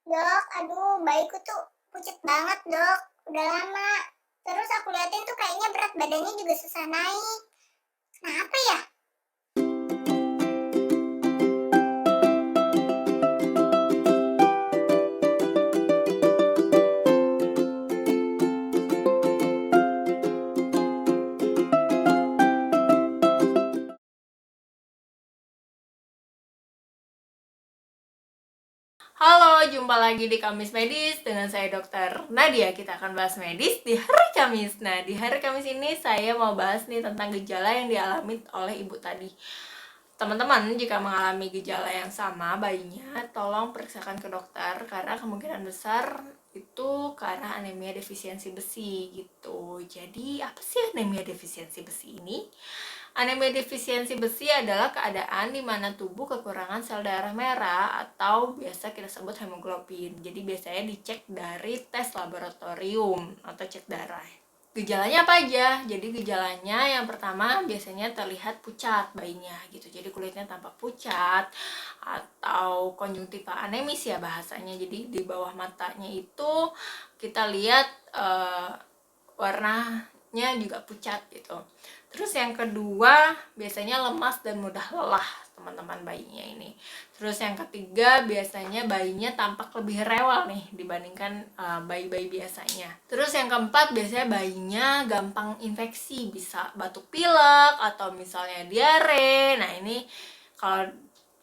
Dok, aduh bayiku tuh pucet banget dok, udah lama. Terus aku liatin tuh kayaknya berat badannya juga susah naik. Kenapa ya? Halo, jumpa lagi di Kamis Medis dengan saya Dokter Nadia. Kita akan bahas medis di hari Kamis. Nah, di hari Kamis ini saya mau bahas nih tentang gejala yang dialami oleh ibu tadi. Teman-teman, jika mengalami gejala yang sama bayinya, tolong periksakan ke dokter karena kemungkinan besar itu karena anemia defisiensi besi gitu. Jadi, apa sih anemia defisiensi besi ini? Anemia defisiensi besi adalah keadaan di mana tubuh kekurangan sel darah merah atau biasa kita sebut hemoglobin. Jadi biasanya dicek dari tes laboratorium atau cek darah. Gejalanya apa aja? Jadi gejalanya yang pertama biasanya terlihat pucat bayinya gitu. Jadi kulitnya tampak pucat atau konjungtiva anemis ya bahasanya. Jadi di bawah matanya itu kita lihat warnanya juga pucat gitu. Terus yang kedua biasanya lemas dan mudah lelah teman-teman bayinya ini. Terus yang ketiga biasanya bayinya tampak lebih rewel nih dibandingkan bayi-bayi biasanya. Terus yang keempat biasanya bayinya gampang infeksi, bisa batuk pilek atau misalnya diare. Nah ini kalau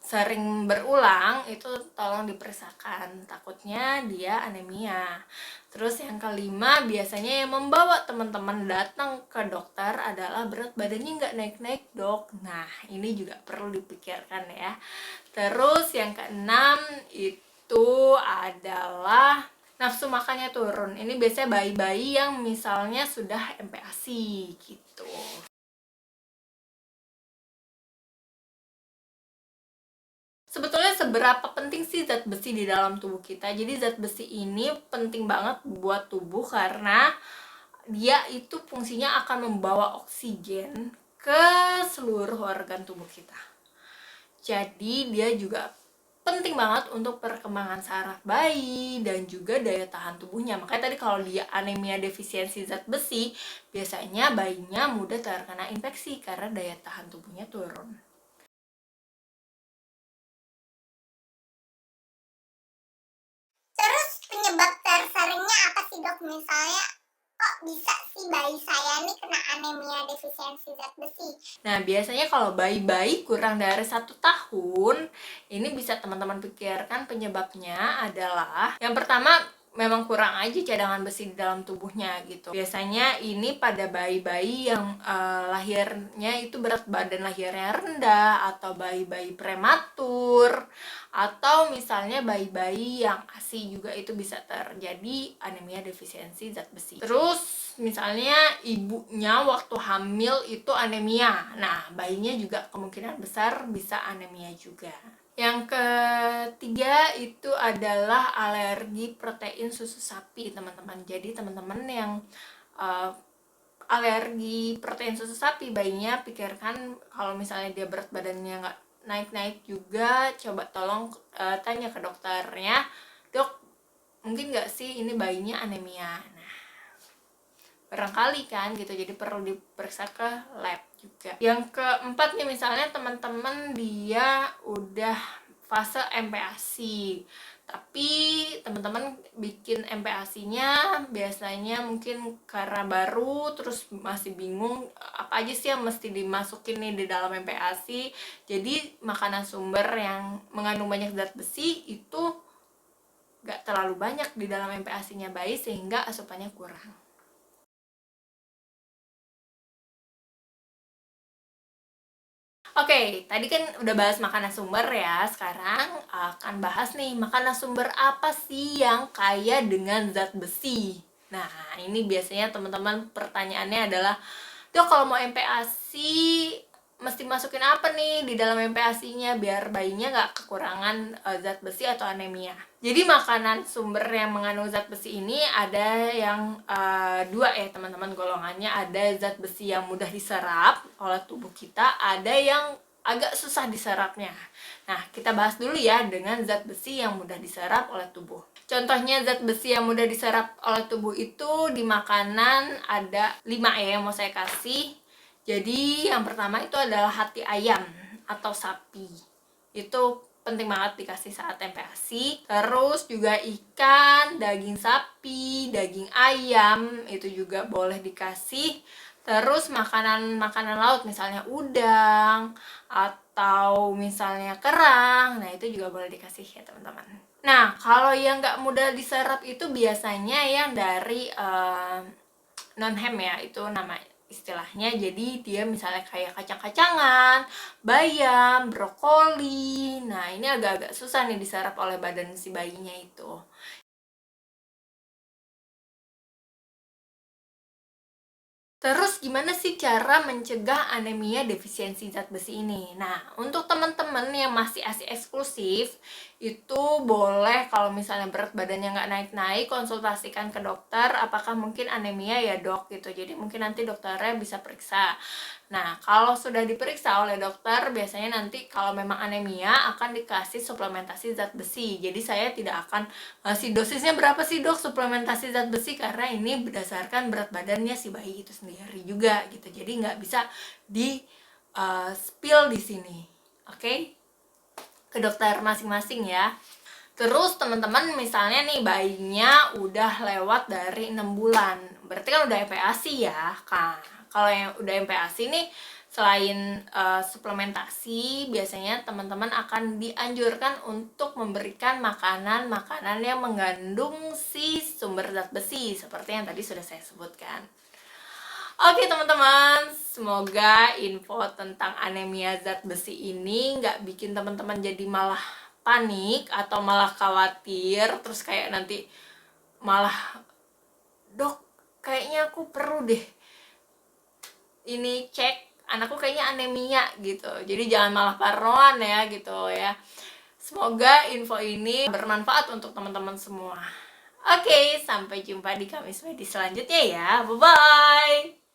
sering berulang itu tolong diperiksakan, takutnya dia anemia. Terus yang kelima biasanya yang membawa teman-teman datang ke dokter adalah berat badannya nggak naik-naik dok. Nah ini juga perlu dipikirkan ya. Terus yang keenam itu adalah nafsu makannya turun. Ini biasanya bayi-bayi yang misalnya sudah MPASI gitu. Sebetulnya seberapa penting sih zat besi di dalam tubuh kita? Jadi zat besi ini penting banget buat tubuh karena dia itu fungsinya akan membawa oksigen ke seluruh organ tubuh kita. Jadi dia juga penting banget untuk perkembangan saraf bayi dan juga daya tahan tubuhnya. Makanya tadi kalau dia anemia defisiensi zat besi, biasanya bayinya mudah terkena infeksi karena daya tahan tubuhnya turun. Terus penyebab terseringnya apa sih dok? Misalnya kok bisa sih bayi saya nih kena anemia defisiensi zat besi? Nah, biasanya kalau bayi-bayi kurang dari 1 tahun, ini bisa teman-teman pikirkan penyebabnya adalah yang pertama memang kurang aja cadangan besi di dalam tubuhnya gitu. Biasanya ini pada bayi-bayi yang lahirnya itu berat badan lahirnya rendah, atau bayi-bayi prematur, atau misalnya bayi-bayi yang ASI juga itu bisa terjadi anemia defisiensi zat besi. Terus misalnya ibunya waktu hamil itu anemia, nah bayinya juga kemungkinan besar bisa anemia juga. Yang ketiga itu adalah alergi protein susu sapi teman-teman. Jadi teman-teman yang alergi protein susu sapi bayinya, pikirkan kalau misalnya dia berat badannya nggak naik-naik juga, coba tolong tanya ke dokternya, dok mungkin nggak sih ini bayinya anemia. Nah barangkali kan gitu, jadi perlu diperiksa ke lab juga. Yang keempat nih, misalnya teman-teman dia udah fase MPASI tapi teman-teman bikin MPASI-nya biasanya mungkin karena baru, terus masih bingung apa aja sih yang mesti dimasukin nih di dalam MPASI. Jadi makanan sumber yang mengandung banyak zat besi itu gak terlalu banyak di dalam MPASI-nya bayi sehingga asupannya kurang. Oke, tadi kan udah bahas makanan sumber ya. Sekarang akan bahas nih, makanan sumber apa sih yang kaya dengan zat besi? Nah, ini biasanya teman-teman pertanyaannya adalah, dok kalau mau MPASI mesti masukin apa nih di dalam MPASI-nya biar bayinya nggak kekurangan zat besi atau anemia. Jadi makanan sumber yang mengandung zat besi ini ada yang dua ya teman-teman golongannya. Ada zat besi yang mudah diserap oleh tubuh kita, ada yang agak susah diserapnya. Nah, kita bahas dulu ya dengan zat besi yang mudah diserap oleh tubuh. Contohnya zat besi yang mudah diserap oleh tubuh itu di makanan ada 5 ya yang mau saya kasih. Jadi yang pertama itu adalah hati ayam atau sapi. Itu penting banget dikasih saat MPASI. Terus juga ikan, daging sapi, daging ayam itu juga boleh dikasih. Terus makanan laut misalnya udang atau misalnya kerang, nah itu juga boleh dikasih ya teman-teman. Nah, kalau yang nggak mudah diserap itu biasanya yang dari non-hem ya, itu nama istilahnya. Jadi dia misalnya kayak kacang-kacangan, bayam, brokoli. Nah, ini agak-agak susah nih diserap oleh badan si bayinya itu. Terus gimana sih cara mencegah anemia defisiensi zat besi ini? Nah, untuk teman-teman yang masih ASI eksklusif, itu boleh kalau misalnya berat badannya nggak naik-naik, konsultasikan ke dokter apakah mungkin anemia ya dok gitu. Jadi mungkin nanti dokternya bisa periksa. Nah, kalau sudah diperiksa oleh dokter, biasanya nanti kalau memang anemia akan dikasih suplementasi zat besi. Jadi saya tidak akan ngasih dosisnya berapa sih dok suplementasi zat besi, karena ini berdasarkan berat badannya si bayi itu sendiri juga gitu. Jadi nggak bisa di spill di sini, oke? Ke dokter masing-masing ya. Terus teman-teman misalnya nih bayinya udah lewat dari 6 bulan, berarti kan udah MPASI ya. Nah, kalau yang udah MPASI nih, selain suplementasi, biasanya teman-teman akan dianjurkan untuk memberikan makanan-makanan yang mengandung si sumber zat besi seperti yang tadi sudah saya sebutkan. Oke teman-teman, semoga info tentang anemia zat besi ini nggak bikin teman-teman jadi malah panik atau malah khawatir, terus kayak nanti malah, dok kayaknya aku perlu deh ini cek anakku kayaknya anemia gitu. Jadi jangan malah parnoan ya gitu ya. Semoga info ini bermanfaat untuk teman-teman semua. Oke, sampai jumpa di Kamis Medis selanjutnya ya. Bye-bye.